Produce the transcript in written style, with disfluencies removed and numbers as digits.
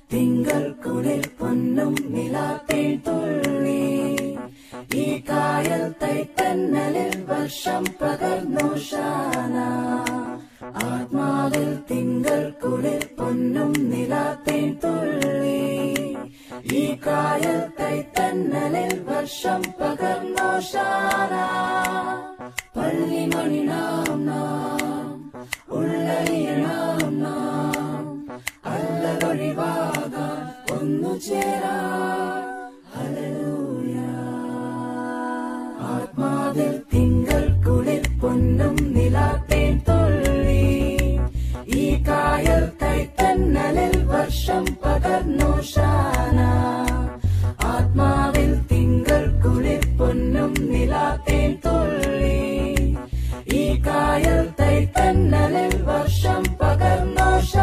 തിങ്കൾ കുളിർ പൊന്നും നിലാത്തേൻ തുള്ളി ഈ കായൽ തൈത്തന്നലിൽ വർഷം പകർന്നു ഷാന ആത്മാവിൽ തിങ്കൾ കുളിർ പൊന്നും നിലാത്തേൻ തുള്ളി ഈ കായൽ തൈത്തന്നലിൽ വർഷം പകർന്നു ഷാന പള്ളിമണി നാം നാം ഉള്ളറിയണം